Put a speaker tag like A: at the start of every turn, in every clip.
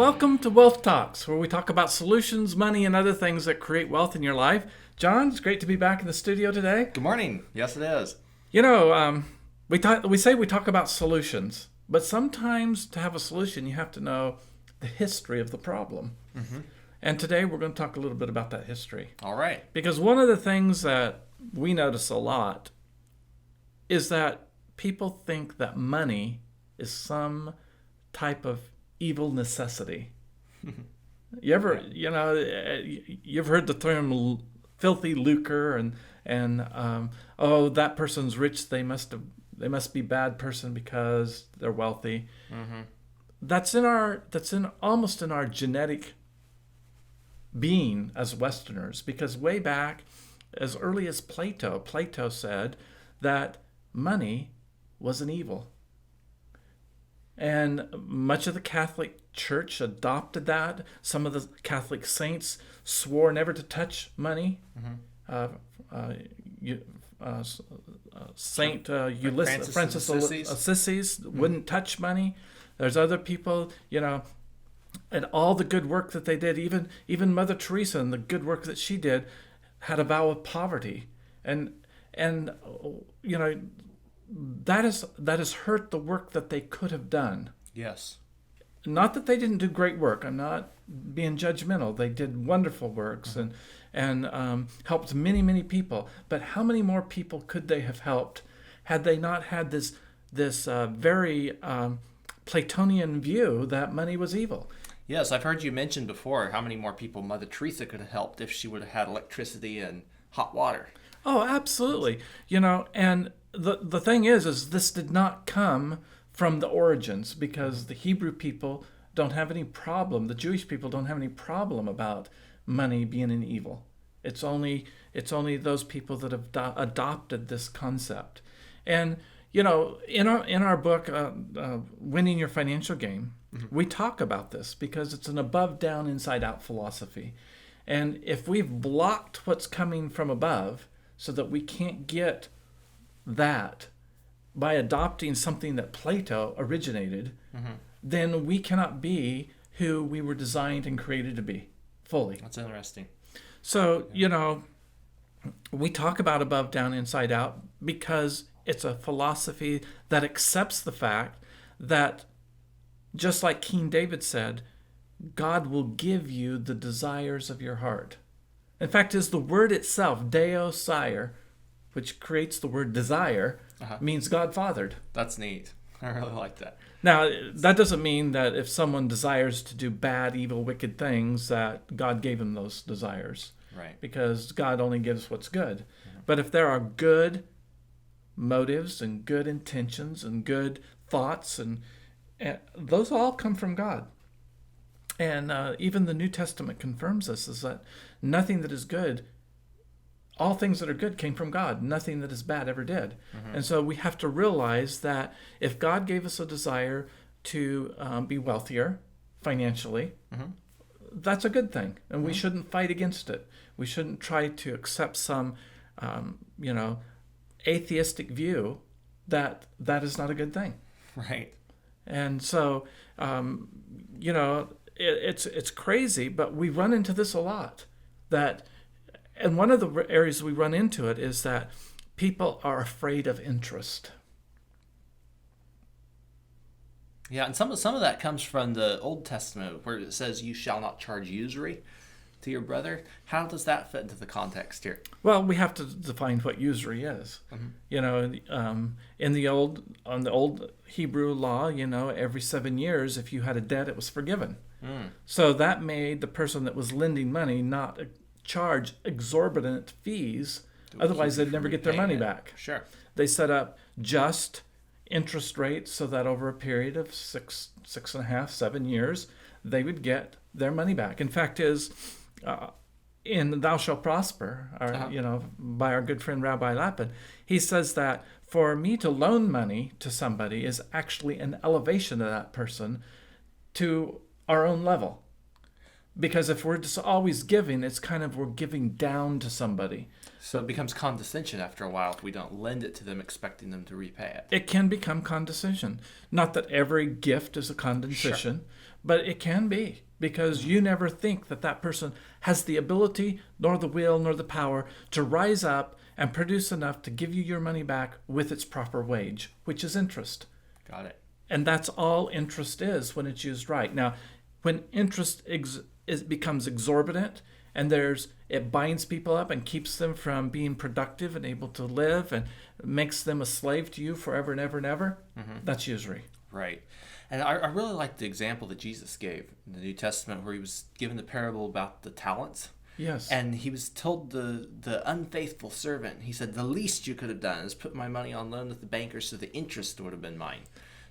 A: Welcome to Wealth Talks, where we talk about solutions, money, and other things that create wealth in your life. John, it's great to be back in the studio today.
B: Good morning. Yes, it is.
A: You know, we say we talk about solutions, but sometimes to have a solution, you have to know the history of the problem. And today we're going to talk a little bit about that history.
B: All right.
A: Because one of the things that we notice a lot is that people think that money is some type of evil necessity. You've heard the term filthy lucre and oh, that person's rich, they must be bad person because they're wealthy. That's almost in our genetic being as Westerners, because way back as early as Plato said that money was an evil. And much of the Catholic Church adopted that. Some of the Catholic saints swore never to touch money. Saint Francis of Assisi wouldn't touch money. There's other people, and all the good work that they did. Even Mother Teresa and the good work that she did had a vow of poverty, and that has hurt the work that they could have done.
B: Yes.
A: Not that they didn't do great work. I'm not being judgmental. They did wonderful works and helped many, many people. But how many more people could they have helped had they not had this very Platonian view that money was evil?
B: Yes, I've heard you mention before how many more people Mother Teresa could have helped if she would have had electricity and hot water.
A: Oh, absolutely. And the thing is this did not come from the origins, because the Hebrew people don't have any problem. The Jewish people don't have any problem about money being an evil. It's only those people that have adopted this concept. And in our book, Winning Your Financial Game, we talk about this because it's an above, down, inside out philosophy. And if we've blocked what's coming from above so that we can't get that by adopting something that Plato originated, then we cannot be who we were designed and created to be fully.
B: That's interesting.
A: So, we talk about above, down, inside out because it's a philosophy that accepts the fact that, just like King David said, God will give you the desires of your heart. In fact, is the word itself, Deo Sire, which creates the word desire, means God fathered.
B: That's neat. I really like that.
A: Now, that doesn't mean that if someone desires to do bad, evil, wicked things, that God gave him those desires.
B: Right.
A: Because God only gives what's good. But if there are good motives and good intentions and good thoughts, and those all come from God. And even the New Testament confirms this, is that nothing that is good, all things that are good came from God. Nothing that is bad ever did. And so we have to realize that if God gave us a desire to be wealthier financially, that's a good thing. And we shouldn't fight against it. We shouldn't try to accept some, atheistic view that is not a good thing.
B: Right.
A: And so, it's crazy, but we run into this a lot. And one of the areas we run into it is that people are afraid of interest.
B: Yeah, and some of that comes from the Old Testament, where it says, "You shall not charge usury to your brother." How does that fit into the context here?
A: Well, we have to define what usury is. On the old Hebrew law, every 7 years, if you had a debt, it was forgiven. So that made the person that was lending money not charge exorbitant fees. Otherwise, they'd never get their money back.
B: Sure.
A: They set up just interest rates so that over a period of 6.5, 7 years, they would get their money back. In fact, in Thou Shalt Prosper, by our good friend Rabbi Lapin, he says that for me to loan money to somebody is actually an elevation of that person to our own level. Because if we're just always giving, it's kind of we're giving down to somebody.
B: So it becomes condescension after a while if we don't lend it to them expecting them to repay it.
A: It can become condescension. Not that every gift is a condescension, But it can be, because you never think that that person has the ability, nor the will, nor the power to rise up and produce enough to give you your money back with its proper wage, which is interest.
B: Got it.
A: And that's all interest is when it's used right. Now, when interest becomes exorbitant and it binds people up and keeps them from being productive and able to live and makes them a slave to you forever and ever and ever, that's usury.
B: Right. And I really like the example that Jesus gave in the New Testament where he was given the parable about the talents.
A: Yes.
B: And he was told the unfaithful servant, he said, the least you could have done is put my money on loan with the banker so the interest would have been mine.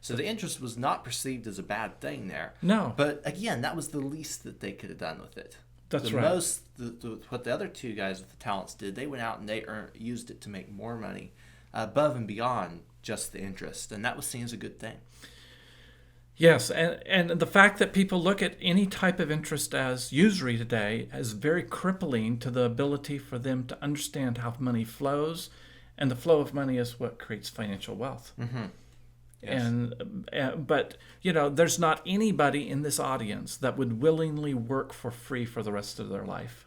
B: So the interest was not perceived as a bad thing there.
A: No.
B: But again, that was the least that they could have done with it.
A: That's
B: the
A: right.
B: Most, what the other two guys with the talents did, they went out and they used it to make more money above and beyond just the interest. And that was seen as a good thing.
A: Yes, and the fact that people look at any type of interest as usury today is very crippling to the ability for them to understand how money flows, and the flow of money is what creates financial wealth.
B: Mm-hmm. Yes.
A: But there's not anybody in this audience that would willingly work for free for the rest of their life.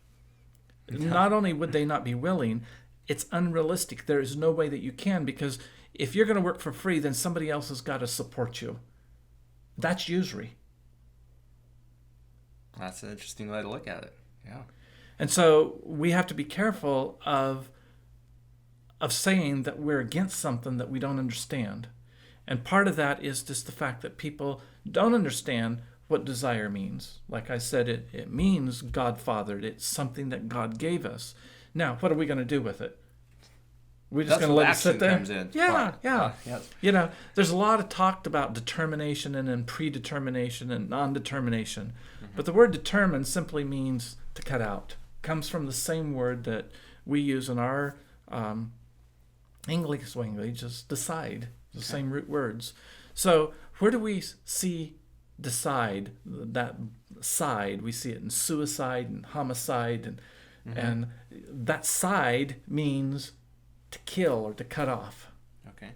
A: No. Not only would they not be willing, it's unrealistic. There is no way that you can, because if you're going to work for free, then somebody else has got to support you. That's usury.
B: That's an interesting way to look at it. Yeah.
A: And so we have to be careful of saying that we're against something that we don't understand. And part of that is just the fact that people don't understand what desire means. Like I said, it means God-fathered. It's something that God gave us. Now, what are we going to do with it? We're just going to let it sit there?
B: Comes in.
A: Yeah.
B: Yes.
A: There's a lot of talk about determination and then predetermination and non-determination. Mm-hmm. But the word determine simply means to cut out. It comes from the same word that we use in our English language as decide. The same root words. So where do we see decide? That side, we see it in suicide and homicide, and that side means to kill or to cut off.
B: Okay.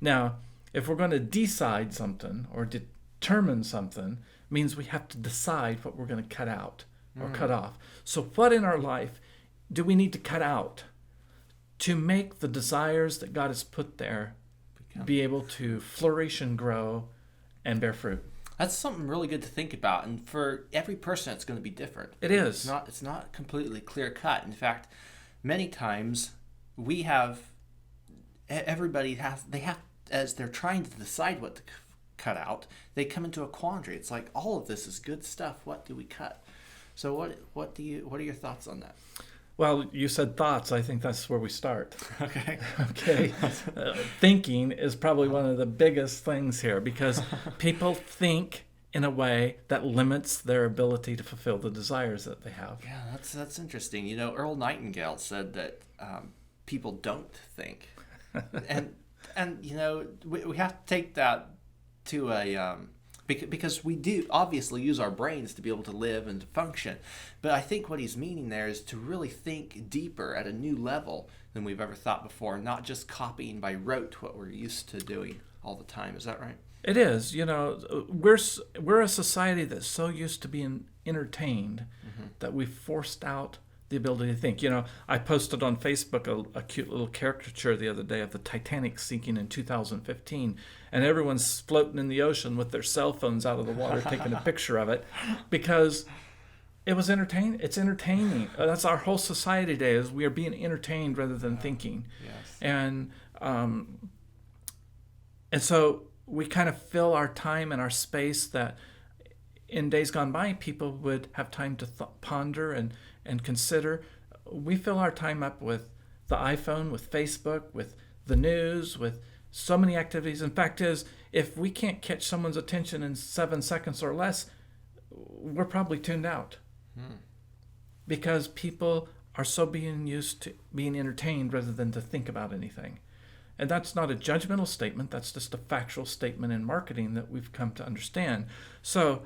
A: Now, if we're going to decide something or determine something, means we have to decide what we're going to cut out or cut off. So what in our life do we need to cut out to make the desires that God has put there be able to flourish and grow and bear fruit?
B: That's something really good to think about, and for every person it's going to be different.
A: It is.
B: It's not completely clear cut. In fact, many times everybody has as they're trying to decide what to cut out, they come into a quandary. It's like, all of this is good stuff. What do we cut? So what are your thoughts on that?
A: Well, you said thoughts. I think that's where we start.
B: Okay.
A: Thinking is probably one of the biggest things here, because people think in a way that limits their ability to fulfill the desires that they have.
B: Yeah, that's interesting. Earl Nightingale said that people don't think, and we have to take that to a because we do obviously use our brains to be able to live and to function. But I think what he's meaning there is to really think deeper at a new level than we've ever thought before, not just copying by rote what we're used to doing all the time. Is that right?
A: It is. We're a society that's so used to being entertained that we've forced out the ability to think. I posted on Facebook a cute little caricature the other day of the Titanic sinking in 2015, and everyone's floating in the ocean with their cell phones out of the water taking a picture of it, because it was entertaining. It's entertaining. That's our whole society today, is we are being entertained rather than thinking.
B: Yes.
A: And so we kind of fill our time and our space that in days gone by people would have time to ponder and consider. We fill our time up with the iPhone, with Facebook, with the news, with so many activities. In fact, if we can't catch someone's attention in 7 seconds or less, we're probably tuned out. Because people are so being used to being entertained rather than to think about anything. And that's not a judgmental statement. That's just a factual statement in marketing that we've come to understand. So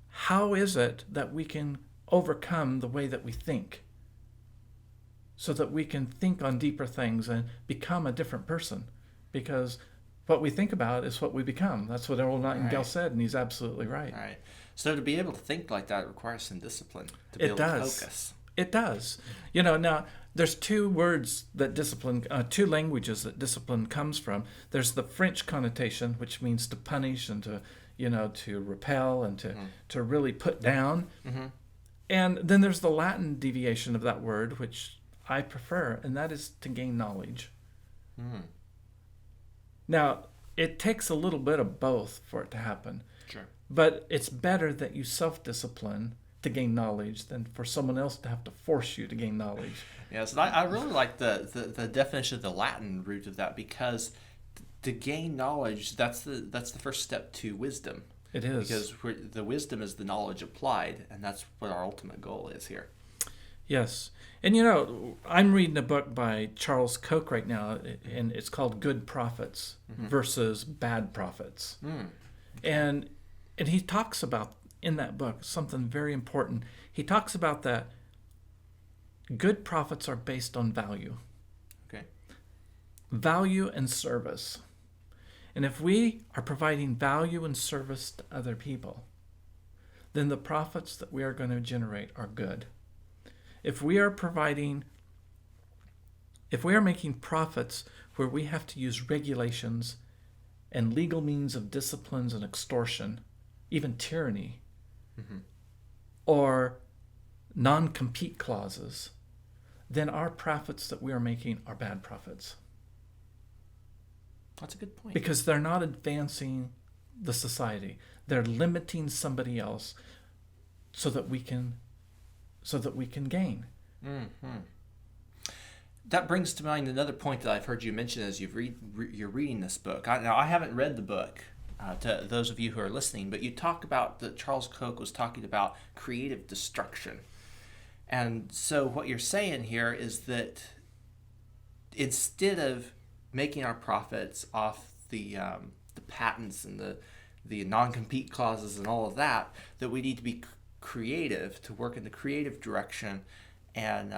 A: how is it that we can overcome the way that we think so that we can think on deeper things and become a different person? Because what we think about is what we become. That's what Earl Nightingale
B: Right.
A: said, and he's absolutely right.
B: Right. So to be able to think like that, it requires some discipline to be
A: It
B: able
A: does.
B: to focus.
A: It does. Now there's two words that discipline, two languages that discipline comes from. There's the French connotation, which means to punish and to repel and to really put down.
B: Mm-hmm.
A: And then there's the Latin deviation of that word, which I prefer, and that is to gain knowledge.
B: Mm.
A: Now, it takes a little bit of both for it to happen.
B: Sure.
A: But it's better that you self-discipline to gain knowledge than for someone else to have to force you to gain knowledge.
B: Yes, and I really like the definition of the Latin root of that, because to gain knowledge, that's the first step to wisdom.
A: It is.
B: Because the wisdom is the knowledge applied, and that's what our ultimate goal is here.
A: Yes. And I'm reading a book by Charles Koch right now, and it's called Good Prophets versus Bad Prophets.
B: Mm.
A: And he talks about, in that book, something very important. He talks about that good prophets are based on value.
B: Okay.
A: Value and service. And if we are providing value and service to other people, then the profits that we are going to generate are good. If we are making profits where we have to use regulations and legal means of disciplines and extortion, even tyranny, or non-compete clauses, then our profits that we are making are bad profits.
B: That's a good point.
A: Because they're not advancing the society. They're limiting somebody else so that we can gain.
B: Mm-hmm. That brings to mind another point that I've heard you mention as you're reading this book. Now, I haven't read the book, to those of you who are listening, but you talk about that Charles Koch was talking about creative destruction. And so what you're saying here is that instead of making our profits off the patents and the non-compete clauses and all of that, that we need to be creative, to work in the creative direction, and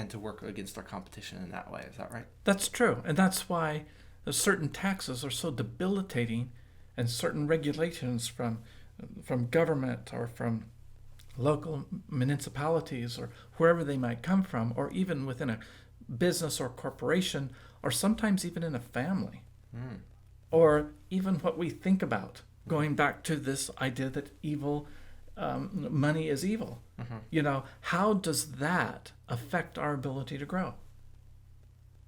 B: to work against our competition in that way. Is that right?
A: That's true. And that's why certain taxes are so debilitating, and certain regulations from government or from local municipalities or wherever they might come from, or even within a business or corporation, or sometimes even in a family, or even what we think about, going back to this idea that money is evil. How does that affect our ability to grow?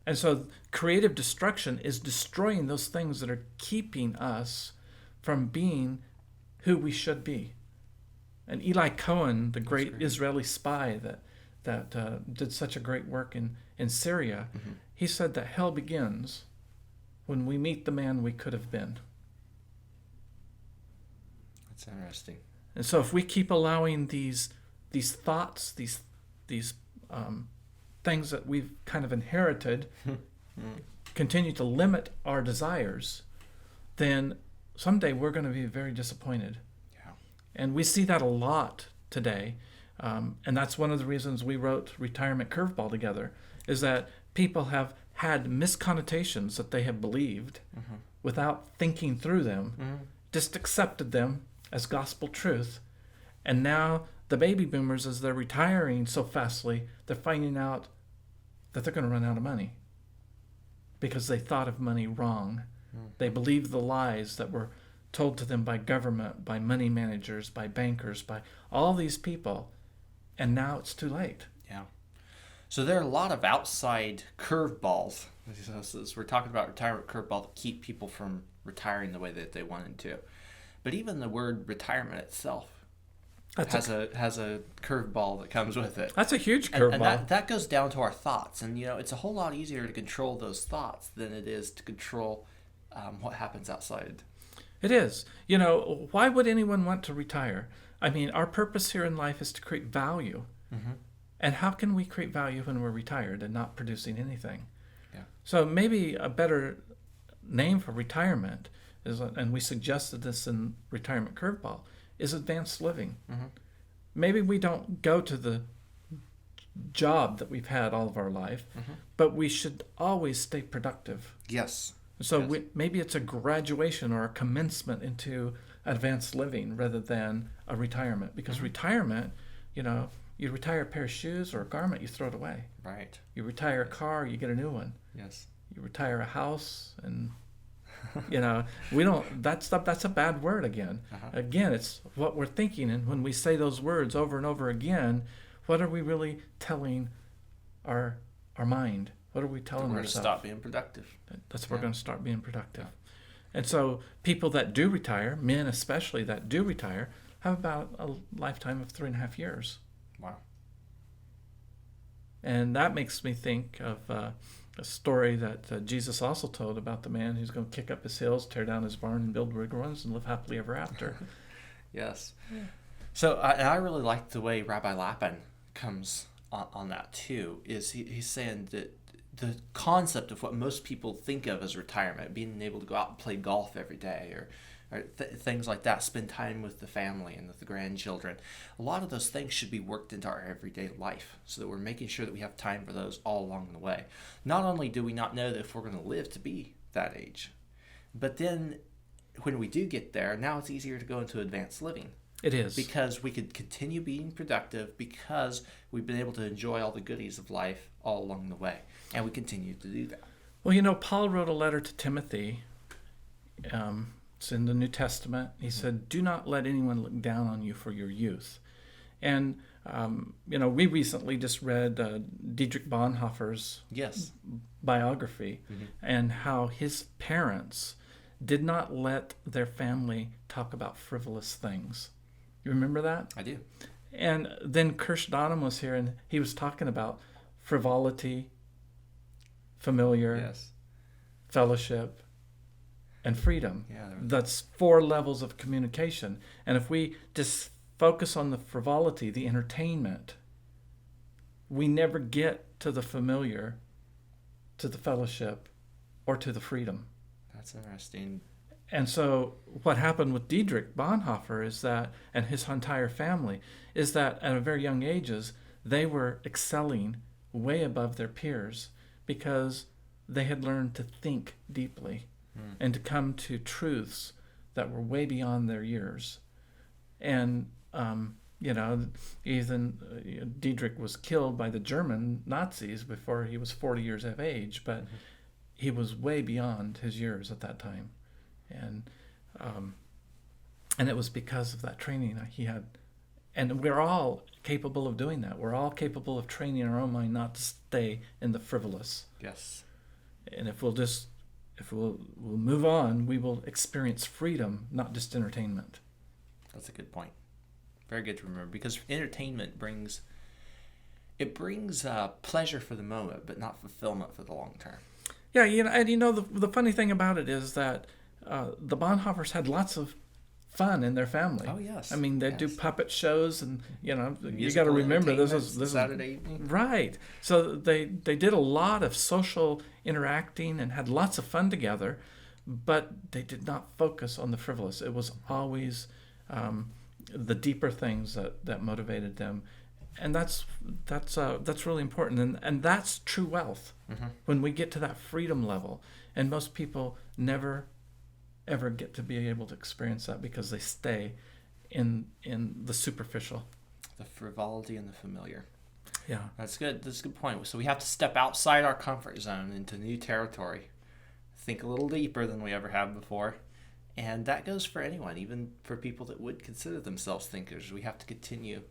A: And so creative destruction is destroying those things that are keeping us from being who we should be. And Eli Cohen, the great Israeli spy that did such a great work in Syria, he said that hell begins when we meet the man we could have been.
B: That's interesting.
A: And so if we keep allowing these thoughts, these things that we've kind of inherited, continue to limit our desires, then someday we're going to be very disappointed.
B: Yeah.
A: And we see that a lot today. And that's one of the reasons we wrote Retirement Curveball together, is that people have had misconnotations that they have believed without thinking through them, just accepted them as gospel truth. And now the baby boomers, as they're retiring so fastly, they're finding out that they're going to run out of money because they thought of money wrong. They believed the lies that were told to them by government, by money managers, by bankers, by all these people. And now it's too late.
B: Yeah. So there are a lot of outside curveballs. As we're talking about retirement curveball that keep people from retiring the way that they wanted to. But even the word retirement itself has a curveball that comes with it.
A: That's a huge curveball.
B: And that goes down to our thoughts. And, it's a whole lot easier to control those thoughts than it is to control what happens outside.
A: It is. Why would anyone want to retire? I mean, our purpose here in life is to create value. And how can we create value when we're retired and not producing anything?
B: Yeah.
A: So maybe a better name for retirement is, and we suggested this in Retirement Curveball, is advanced living. Maybe we don't go to the job that we've had all of our life, but we should always stay productive.
B: Yes.
A: So
B: Yes.
A: maybe it's a graduation or a commencement into advanced living rather than a retirement. Because retirement, you retire a pair of shoes or a garment, you throw it away.
B: Right.
A: You retire a car, you get a new one.
B: Yes.
A: You retire a house, and we don't. That's a bad word again. Again, it's what we're thinking, and when we say those words over and over again, what are we really telling our mind? What are we telling
B: We're going to
A: ourselves?
B: stop being productive.
A: That's we're going to start being productive. And so people that do retire, men especially that do retire, have about a lifetime of 3.5 years.
B: Wow.
A: And that makes me think of a story that Jesus also told about the man who's going to kick up his heels, tear down his barn, and build bigger ones, and live happily ever after.
B: Yes. Yeah. So I really like the way Rabbi Lapin comes on that too. Is he's saying that the concept of what most people think of as retirement, being able to go out and play golf every day, or things like that, spend time with the family and with the grandchildren, a lot of those things should be worked into our everyday life so that we're making sure that we have time for those all along the way. Not only do we not know that if we're going to live to be that age, but then when we do get there, now it's easier to go into advanced living.
A: It is.
B: Because we could continue being productive because we've been able to enjoy all the goodies of life all along the way. And we continue to do that.
A: Well, Paul wrote a letter to Timothy. It's in the New Testament. He said, "Do not let anyone look down on you for your youth." And, we recently just read Diedrich Bonhoeffer's biography and how his parents did not let their family talk about frivolous things. You remember that?
B: I do.
A: And then Kirsch Donham was here, and he was talking about frivolity, familiar, fellowship, and freedom.
B: Yeah,
A: That's 4 levels of communication. And if we just focus on the frivolity, the entertainment, we never get to the familiar, to the fellowship, or to the freedom.
B: That's interesting.
A: And so what happened with Diedrich Bonhoeffer is that, and his entire family, is that at a very young ages, they were excelling way above their peers because they had learned to think deeply and to come to truths that were way beyond their years. And, even Diedrich was killed by the German Nazis before he was 40 years of age, but he was way beyond his years at that time. And it was because of that training that he had. And we're all capable of doing that. We're all capable of training our own mind not to stay in the frivolous.
B: Yes.
A: And if we'll move on, we will experience freedom, not just entertainment.
B: That's a good point. Very good to remember, because entertainment brings pleasure for the moment, but not fulfillment for the long term.
A: Yeah, the funny thing about it is that the Bonhoeffers had lots of fun in their family.
B: Oh yes.
A: I mean, they do puppet shows, and you
B: Musical
A: got to remember this is
B: Saturday evening.
A: Right. So they did a lot of social interacting and had lots of fun together, but they did not focus on the frivolous. It was always the deeper things that motivated them, and that's really important, and that's true wealth. When we get to that freedom level, and most people never ever get to be able to experience that because they stay in the superficial,
B: the frivolity and the familiar.
A: Yeah,
B: that's good. That's a good point. So we have to step outside our comfort zone into new territory, think a little deeper than we ever have before, and that goes for anyone, even for people that would consider themselves thinkers. We have to continue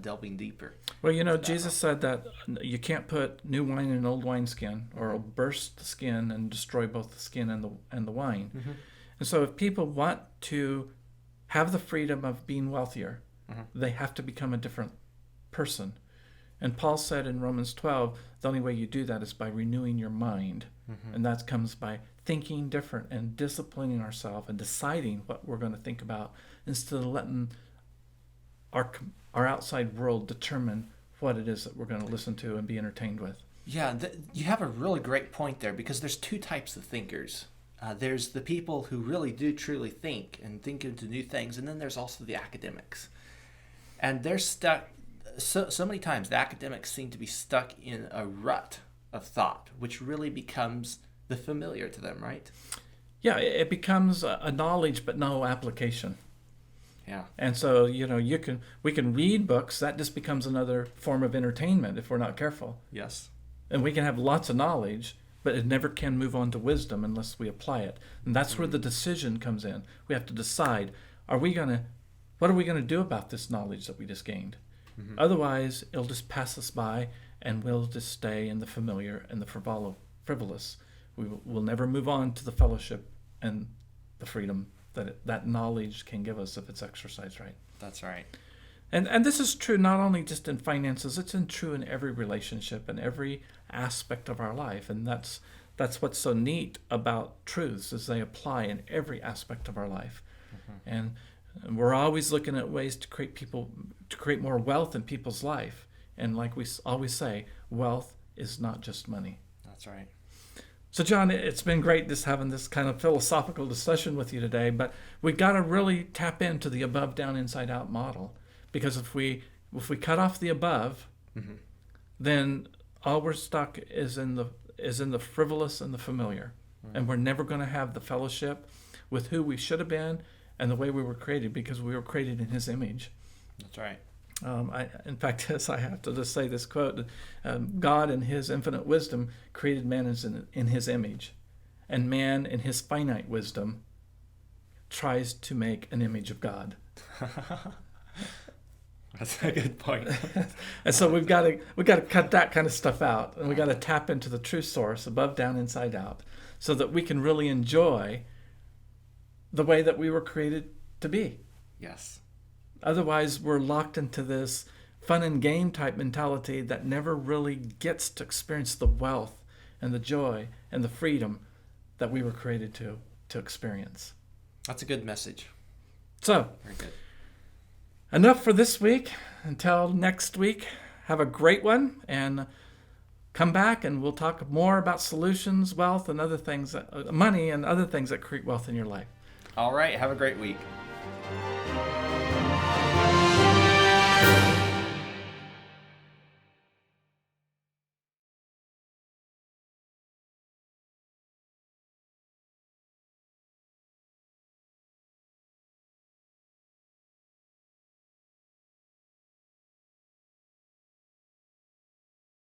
B: delving deeper.
A: Well, Jesus said that you can't put new wine in an old wineskin, or it'll burst the skin and destroy both the skin and the wine. And so if people want to have the freedom of being wealthier, they have to become a different person. And Paul said in Romans 12, the only way you do that is by renewing your mind. And that comes by thinking different and disciplining ourselves and deciding what we're going to think about instead of letting our outside world determine what it is that we're going to listen to and be entertained with.
B: Yeah, you have a really great point there, because there's 2 types of thinkers. There's the people who really do truly think and think into new things, and then there's also the academics. And they're stuck, so many times the academics seem to be stuck in a rut of thought, which really becomes the familiar to them, right?
A: Yeah, it becomes a knowledge but no application.
B: Yeah.
A: And so, we can read books. That just becomes another form of entertainment if we're not careful.
B: Yes.
A: And we can have lots of knowledge, but it never can move on to wisdom unless we apply it. And that's where the decision comes in. We have to decide, what are we going to do about this knowledge that we just gained? Otherwise, it'll just pass us by, and we'll just stay in the familiar and the frivolous. We'll never move on to the fellowship and the freedom that knowledge can give us if it's exercised right.
B: That's right.
A: And this is true not only just in finances, it's true in every relationship and every aspect of our life. And that's what's so neat about truths, is they apply in every aspect of our life. And we're always looking at ways to create more wealth in people's life. And like we always say, wealth is not just money.
B: That's right.
A: So, John, it's been great just having this kind of philosophical discussion with you today, but we've got to really tap into the above, down, inside out model, because if we cut off the above, then all we're stuck is in the frivolous and the familiar, and we're never going to have the fellowship with who we should have been and the way we were created, because we were created in His image.
B: That's right.
A: In fact, I have to just say this quote: God, in His infinite wisdom, created man in His image, and man, in his finite wisdom, tries to make an image of God.
B: That's a good point.
A: And so we've got to cut that kind of stuff out, and we got to tap into the true source, above, down, inside out, so that we can really enjoy the way that we were created to be.
B: Yes.
A: Otherwise, we're locked into this fun and game type mentality that never really gets to experience the wealth and the joy and the freedom that we were created to experience.
B: That's a good message.
A: So,
B: Very good.
A: Enough for this week. Until next week, have a great one, and come back and we'll talk more about solutions, wealth, and other things, money and other things that create wealth in your life.
B: All right. Have a great week.